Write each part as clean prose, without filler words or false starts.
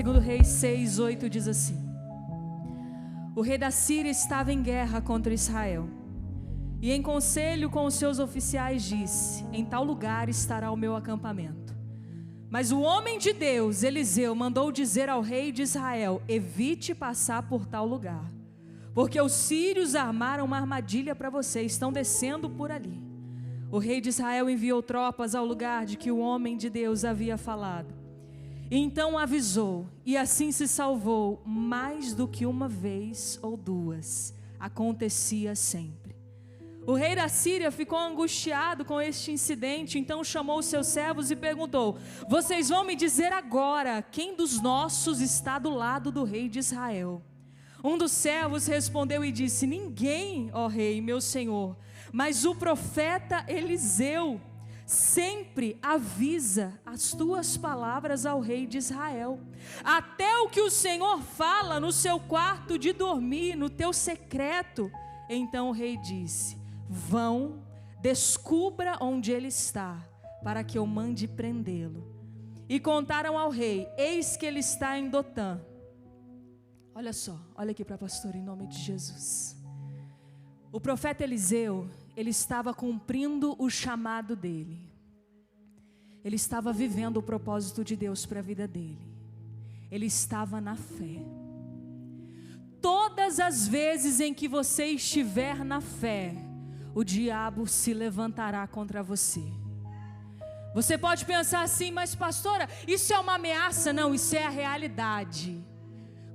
Segundo Reis 6:8 diz assim: o rei da Síria estava em guerra contra Israel, e em conselho com os seus oficiais disse: em tal lugar estará o meu acampamento. Mas o homem de Deus, Eliseu, mandou dizer ao rei de Israel: evite passar por tal lugar, porque os sírios armaram uma armadilha para você, estão descendo por ali. O rei de Israel enviou tropas ao lugar de que o homem de Deus havia falado. E então avisou, e assim se salvou mais do que uma vez ou duas. Acontecia sempre. O rei da Síria ficou angustiado com este incidente, então chamou os seus servos e perguntou: vocês vão me dizer agora quem dos nossos está do lado do rei de Israel? Um dos servos respondeu e disse: ninguém, ó rei, meu senhor, mas o profeta Eliseu sempre avisa as tuas palavras ao rei de Israel, até o que o Senhor fala no seu quarto de dormir, no teu secreto. Então o rei disse: vão, descubra onde ele está, para que eu mande prendê-lo. E contaram ao rei: eis que ele está em Dotã. Olha só, olha aqui para a pastora, em nome de Jesus. O profeta Eliseu, ele estava cumprindo o chamado dele. Ele estava vivendo o propósito de Deus para a vida dele. Ele estava na fé. Todas as vezes em que você estiver na fé, o diabo se levantará contra você. Você pode pensar assim: mas pastora, isso é uma ameaça? Não, isso é a realidade.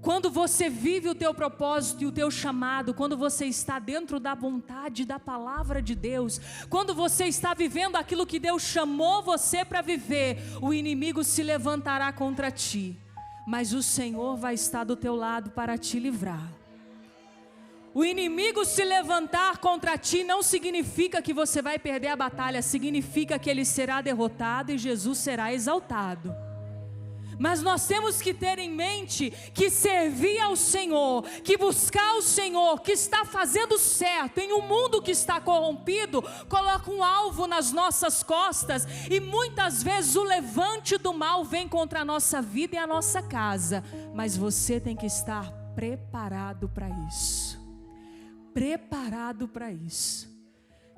Quando você vive o teu propósito e o teu chamado, quando você está dentro da vontade da palavra de Deus, quando você está vivendo aquilo que Deus chamou você para viver, o inimigo se levantará contra ti, mas o Senhor vai estar do teu lado para te livrar. O inimigo se levantar contra ti não significa que você vai perder a batalha, significa que ele será derrotado e Jesus será exaltado. Mas nós temos que ter em mente que servir ao Senhor, que buscar o Senhor, que está fazendo certo em um mundo que está corrompido, coloca um alvo nas nossas costas, e muitas vezes o levante do mal vem contra a nossa vida e a nossa casa, mas você tem que estar preparado para isso. Preparado para isso.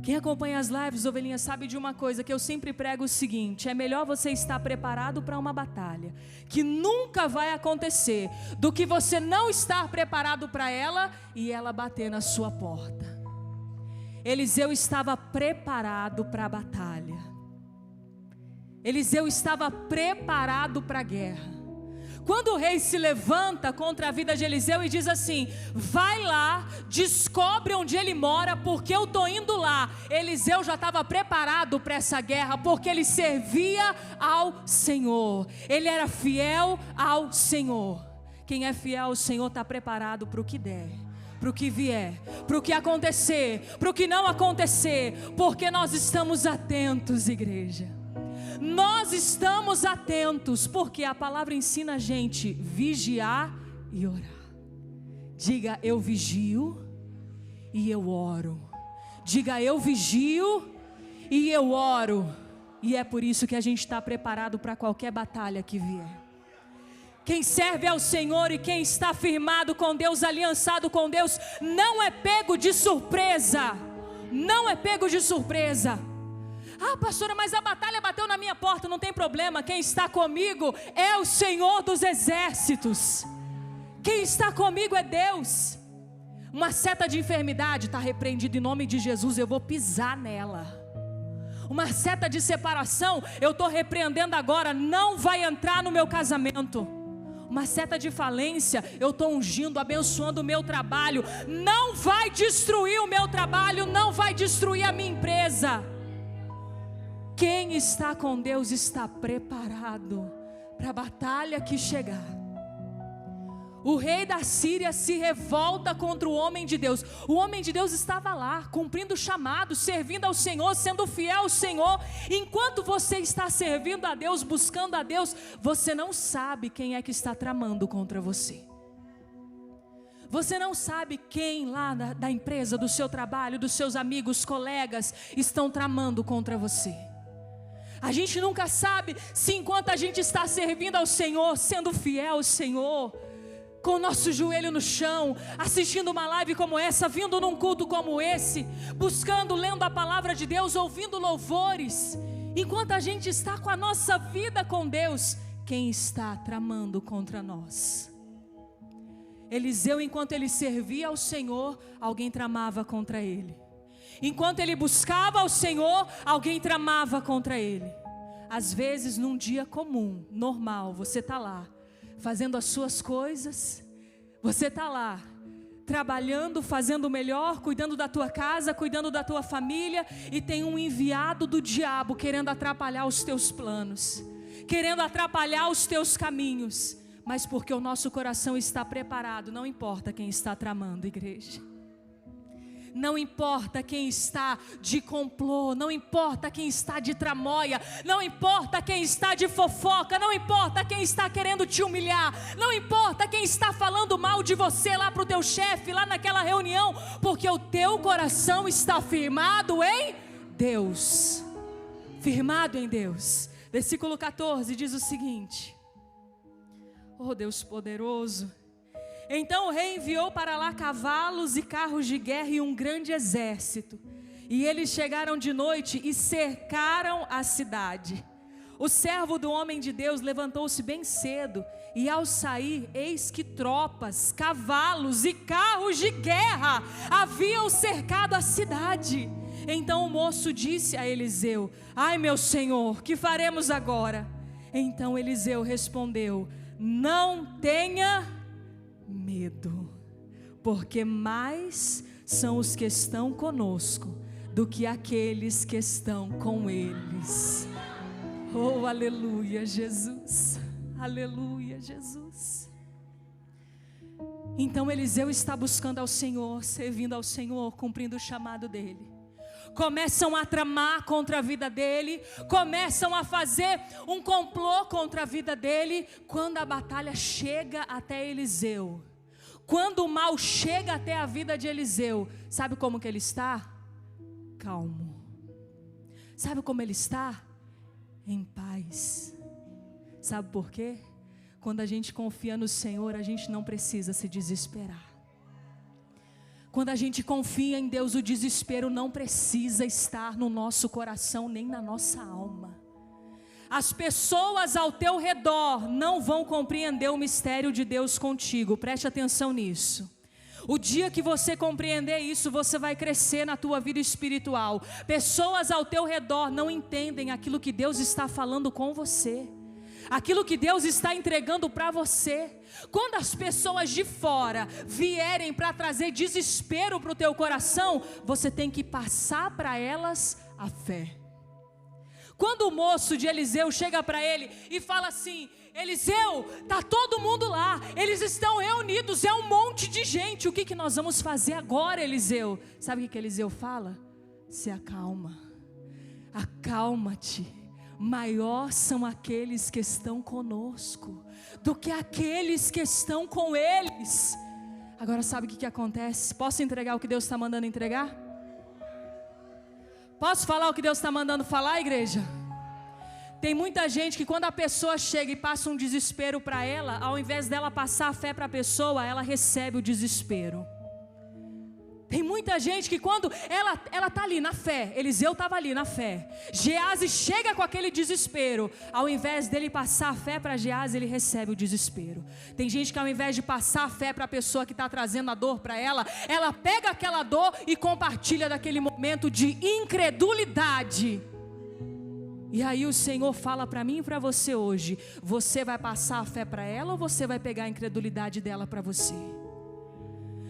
Quem acompanha as lives, ovelhinha, sabe de uma coisa que eu sempre prego: o seguinte: é melhor você estar preparado para uma batalha que nunca vai acontecer, do que você não estar preparado para ela e ela bater na sua porta. Eliseu estava preparado para a batalha. Eliseu estava preparado para a guerra. Quando o rei se levanta contra a vida de Eliseu e diz assim: vai lá, descobre onde ele mora, porque eu estou indo lá. Eliseu já estava preparado para essa guerra, porque ele servia ao Senhor, ele era fiel ao Senhor. Quem é fiel ao Senhor está preparado para o que der, para o que vier, para o que acontecer, para o que não acontecer, porque nós estamos atentos, igreja. Nós estamos atentos, porque a palavra ensina a gente vigiar e orar. Diga: eu vigio e eu oro. Diga: eu vigio e eu oro. E é por isso que a gente está preparado para qualquer batalha que vier. Quem serve ao Senhor e quem está firmado com Deus, aliançado com Deus, não é pego de surpresa. Não é pego de surpresa. Ah, pastora, mas a batalha bateu na minha porta. Não tem problema, quem está comigo é o Senhor dos exércitos. Quem está comigo é Deus. Uma seta de enfermidade está repreendida em nome de Jesus, eu vou pisar nela. Uma seta de separação, eu estou repreendendo agora, não vai entrar no meu casamento. Uma seta de falência, eu estou ungindo, abençoando o meu trabalho. Não vai destruir o meu trabalho, não vai destruir a minha empresa. Quem está com Deus está preparado para a batalha que chegar. O rei da Síria se revolta contra o homem de Deus. O homem de Deus estava lá, cumprindo o chamado, servindo ao Senhor, sendo fiel ao Senhor. Enquanto você está servindo a Deus, buscando a Deus, você não sabe quem é que está tramando contra você. Você não sabe quem lá da empresa, do seu trabalho, dos seus amigos, colegas, estão tramando contra você. A gente nunca sabe se enquanto a gente está servindo ao Senhor, sendo fiel ao Senhor, com o nosso joelho no chão, assistindo uma live como essa, vindo num culto como esse, buscando, lendo a palavra de Deus, ouvindo louvores, enquanto a gente está com a nossa vida com Deus, quem está tramando contra nós? Eliseu, enquanto ele servia ao Senhor, alguém tramava contra ele. Enquanto ele buscava ao Senhor, alguém tramava contra ele. Às vezes, num dia comum, normal, você está lá, fazendo as suas coisas, você está lá, trabalhando, fazendo o melhor, cuidando da tua casa, cuidando da tua família, e tem um enviado do diabo querendo atrapalhar os teus planos, querendo atrapalhar os teus caminhos, mas porque o nosso coração está preparado, não importa quem está tramando, igreja. Não importa quem está de complô, não importa quem está de tramóia, não importa quem está de fofoca, não importa quem está querendo te humilhar, não importa quem está falando mal de você lá para o teu chefe, lá naquela reunião, porque o teu coração está firmado em Deus. Firmado em Deus. Versículo 14 diz o seguinte: oh Deus poderoso, então o rei enviou para lá cavalos e carros de guerra e um grande exército. E eles chegaram de noite e cercaram a cidade. O servo do homem de Deus levantou-se bem cedo, e ao sair, eis que tropas, cavalos e carros de guerra haviam cercado a cidade. Então o moço disse a Eliseu: ai meu senhor, que faremos agora? Então Eliseu respondeu: não tenha medo, porque mais são os que estão conosco do que aqueles que estão com eles. Oh, aleluia, Jesus, aleluia, Jesus. Então Eliseu está buscando ao Senhor, servindo ao Senhor, cumprindo o chamado dele. Começam a tramar contra a vida dele, começam a fazer um complô contra a vida dele, quando a batalha chega até Eliseu. Quando o mal chega até a vida de Eliseu, sabe como que ele está? Calmo. Sabe como ele está? Em paz. Sabe por quê? Quando a gente confia no Senhor, a gente não precisa se desesperar. Quando a gente confia em Deus, o desespero não precisa estar no nosso coração, nem na nossa alma. As pessoas ao teu redor não vão compreender o mistério de Deus contigo, preste atenção nisso. O dia que você compreender isso, você vai crescer na tua vida espiritual. Pessoas ao teu redor não entendem aquilo que Deus está falando com você, aquilo que Deus está entregando para você. Quando as pessoas de fora vierem para trazer desespero para o teu coração, você tem que passar para elas a fé. Quando o moço de Eliseu chega para ele e fala assim: Eliseu, está todo mundo lá, eles estão reunidos, é um monte de gente, o que nós vamos fazer agora, Eliseu? Sabe o que Eliseu fala? Se acalma, acalma-te, maior são aqueles que estão conosco do que aqueles que estão com eles. Agora sabe o que acontece? Posso entregar o que Deus está mandando entregar? Posso falar o que Deus está mandando falar, igreja? Tem muita gente que quando a pessoa chega e passa um desespero para ela, ao invés dela passar a fé para a pessoa, ela recebe o desespero. Tem muita gente que quando ela está ali na fé, Eliseu estava ali na fé, Geazi chega com aquele desespero, ao invés dele passar a fé para Geazi, ele recebe o desespero. Tem gente que ao invés de passar a fé para a pessoa que está trazendo a dor para ela pega aquela dor e compartilha daquele momento de incredulidade. E aí o Senhor fala para mim e para você hoje: você vai passar a fé para ela ou você vai pegar a incredulidade dela para você?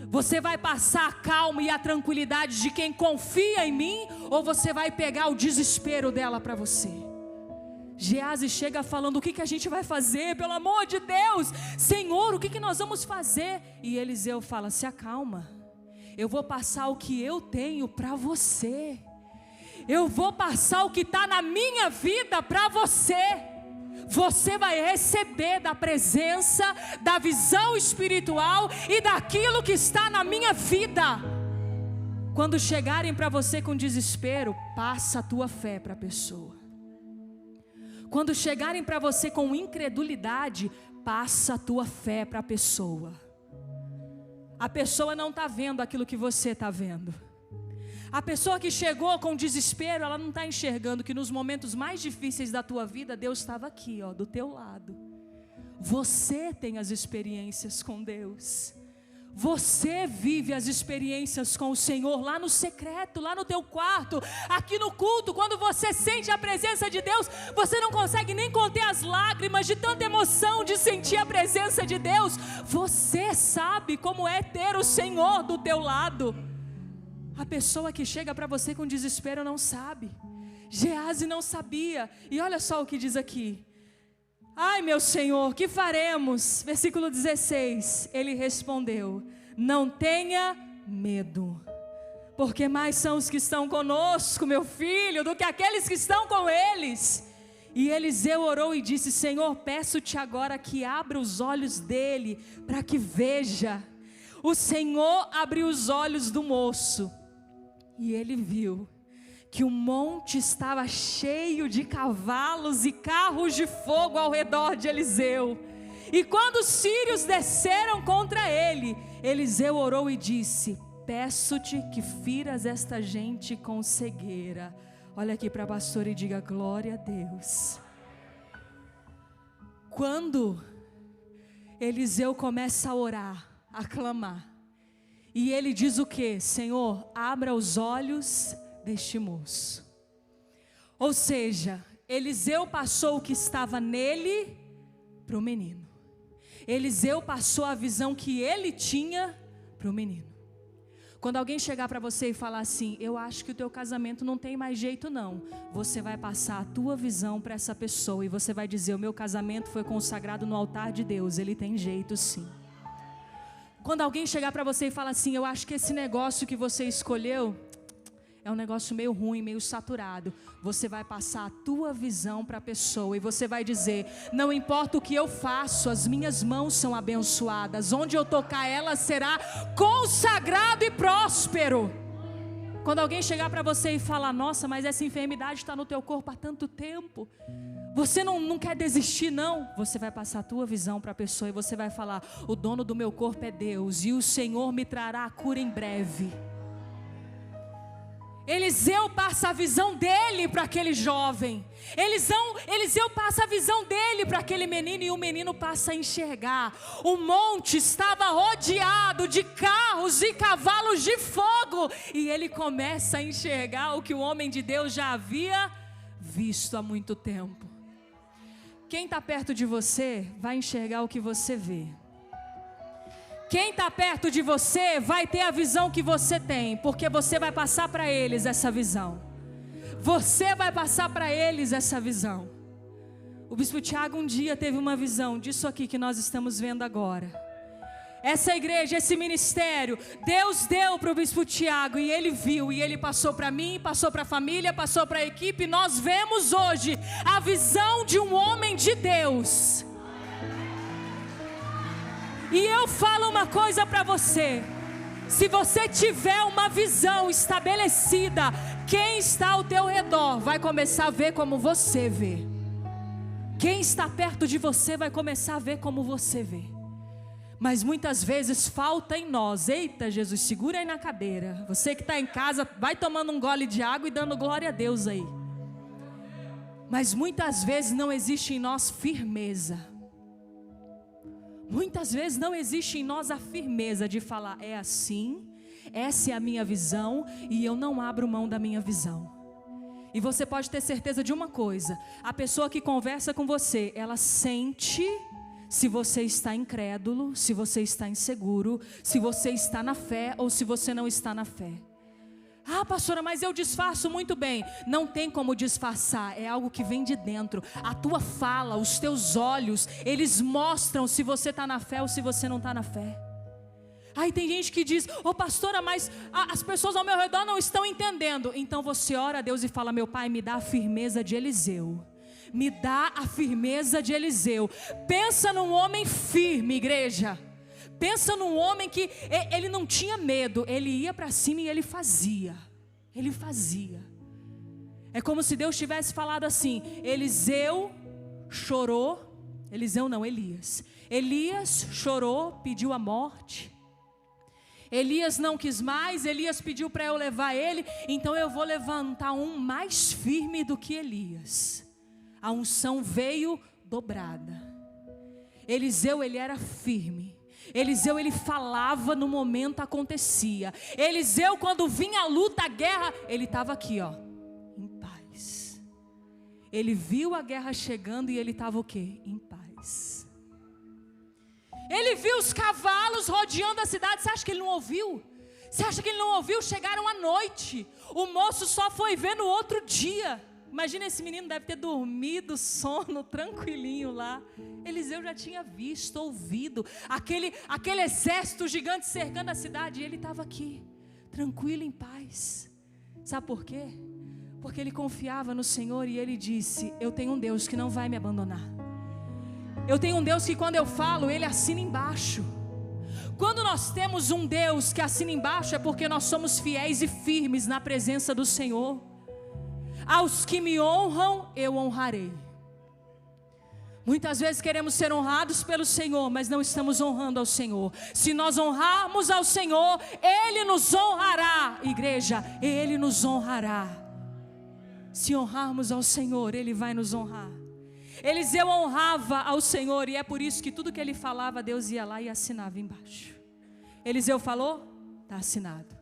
Você vai passar a calma e a tranquilidade de quem confia em mim, ou você vai pegar o desespero dela para você? Geazi chega falando: o que a gente vai fazer? Pelo amor de Deus, Senhor, o que nós vamos fazer? E Eliseu fala: se acalma, eu vou passar o que eu tenho para você. Eu vou passar o que está na minha vida para você. Você vai receber da presença, da visão espiritual e daquilo que está na minha vida. Quando chegarem para você com desespero, passa a tua fé para a pessoa. Quando chegarem para você com incredulidade, passa a tua fé para a pessoa. A pessoa não está vendo aquilo que você está vendo. A pessoa que chegou com desespero, ela não está enxergando que nos momentos mais difíceis da tua vida, Deus estava aqui, do teu lado. Você tem as experiências com Deus. Você vive as experiências com o Senhor lá no secreto, lá no teu quarto, aqui no culto. Quando você sente a presença de Deus, você não consegue nem conter as lágrimas de tanta emoção de sentir a presença de Deus. Você sabe como é ter o Senhor do teu lado. A pessoa que chega para você com desespero não sabe. Geazi não sabia. E olha só o que diz aqui: ai, meu Senhor, que faremos? Versículo 16, ele respondeu: não tenha medo, porque mais são os que estão conosco, meu filho, do que aqueles que estão com eles. E Eliseu orou e disse: Senhor, peço-te agora que abra os olhos dele, para que veja. O Senhor abriu os olhos do moço, e ele viu que o monte estava cheio de cavalos e carros de fogo ao redor de Eliseu. E quando os sírios desceram contra ele, Eliseu orou e disse: peço-te que firas esta gente com cegueira. Olha aqui para a pastora e diga: glória a Deus. Quando Eliseu começa a orar, a clamar, e ele diz o que? Senhor, abra os olhos deste moço. Ou seja, Eliseu passou o que estava nele para o menino. Eliseu passou a visão que ele tinha para o menino. Quando alguém chegar para você e falar assim: eu acho que o teu casamento não tem mais jeito não, você vai passar a tua visão para essa pessoa e você vai dizer: o meu casamento foi consagrado no altar de Deus, ele tem jeito sim. Quando alguém chegar para você e falar assim: eu acho que esse negócio que você escolheu é um negócio meio ruim, meio saturado, você vai passar a tua visão para a pessoa e você vai dizer: não importa o que eu faço, as minhas mãos são abençoadas, onde eu tocar ela será consagrado e próspero. Quando alguém chegar para você e falar: nossa, mas essa enfermidade está no teu corpo há tanto tempo, você não quer desistir não, você vai passar a tua visão para a pessoa e você vai falar: o dono do meu corpo é Deus e o Senhor me trará a cura em breve. Eliseu passa a visão dele para aquele jovem. Eliseu passa a visão dele para aquele menino e o menino passa a enxergar. O monte estava rodeado de carros e cavalos de fogo e ele começa a enxergar o que o homem de Deus já havia visto há muito tempo. Quem está perto de você vai enxergar o que você vê. Quem está perto de você vai ter a visão que você tem, porque você vai passar para eles essa visão. Você vai passar para eles essa visão. O bispo Tiago um dia teve uma visão disso aqui que nós estamos vendo agora. Essa igreja, esse ministério, Deus deu para o bispo Tiago e ele viu, e ele passou para mim, passou para a família, passou para a equipe. Nós vemos hoje a visão de um homem de Deus. E eu falo uma coisa para você: se você tiver uma visão estabelecida, quem está ao teu redor vai começar a ver como você vê. Quem está perto de você vai começar a ver como você vê. Mas muitas vezes falta em nós. Eita Jesus, segura aí na cadeira. Você que está em casa, vai tomando um gole de água e dando glória a Deus aí. Mas muitas vezes não existe em nós firmeza. Muitas vezes não existe em nós a firmeza de falar: é assim, essa é a minha visão e eu não abro mão da minha visão. E você pode ter certeza de uma coisa: a pessoa que conversa com você, ela sente se você está incrédulo, se você está inseguro, se você está na fé ou se você não está na fé. Ah, pastora, mas eu disfarço muito bem. Não tem como disfarçar, é algo que vem de dentro. A tua fala, os teus olhos, eles mostram se você está na fé ou se você não está na fé. Aí tem gente que diz: ô pastora, mas as pessoas ao meu redor não estão entendendo. Então você ora a Deus e fala: meu Pai, me dá a firmeza de Eliseu. Me dá a firmeza de Eliseu. Pensa num homem firme, igreja. Pensa num homem que ele não tinha medo, ele ia para cima e ele fazia. Ele fazia. É como se Deus tivesse falado assim: Eliseu chorou, Eliseu não, Elias. Elias chorou, pediu a morte. Elias não quis mais, Elias pediu para eu levar ele, então eu vou levantar um mais firme do que Elias. A unção veio dobrada. Eliseu, ele era firme. Eliseu, ele falava no momento, acontecia. Eliseu, quando vinha a luta, a guerra, ele estava aqui, ó, em paz. Ele viu a guerra chegando e ele estava o quê? Em paz. Ele viu os cavalos rodeando a cidade. Você acha que ele não ouviu? Você acha que ele não ouviu? Chegaram à noite. O moço só foi ver no outro dia. Imagina, esse menino deve ter dormido, sono, tranquilinho lá. Eliseu já tinha visto, ouvido aquele exército gigante cercando a cidade. E ele estava aqui, tranquilo, em paz. Sabe por quê? Porque ele confiava no Senhor e ele disse: eu tenho um Deus que não vai me abandonar. Eu tenho um Deus que quando eu falo, Ele assina embaixo. Quando nós temos um Deus que assina embaixo, é porque nós somos fiéis e firmes na presença do Senhor. Aos que me honram, eu honrarei. Muitas vezes queremos ser honrados pelo Senhor, mas não estamos honrando ao Senhor. Se nós honrarmos ao Senhor, Ele nos honrará. Igreja, Ele nos honrará. Se honrarmos ao Senhor, Ele vai nos honrar. Eliseu honrava ao Senhor, e é por isso que tudo que ele falava, Deus ia lá e assinava embaixo. Eliseu falou, está assinado.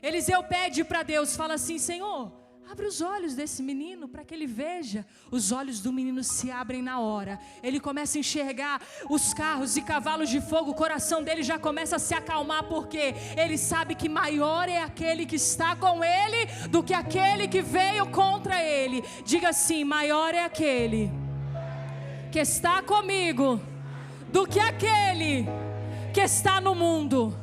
Eliseu pede para Deus, fala assim: Senhor, abre os olhos desse menino para que ele veja. Os olhos do menino se abrem na hora. Ele começa a enxergar os carros e cavalos de fogo. O coração dele já começa a se acalmar, porque ele sabe que maior é aquele que está com ele do que aquele que veio contra ele. Diga assim: maior é aquele que está comigo do que aquele que está no mundo.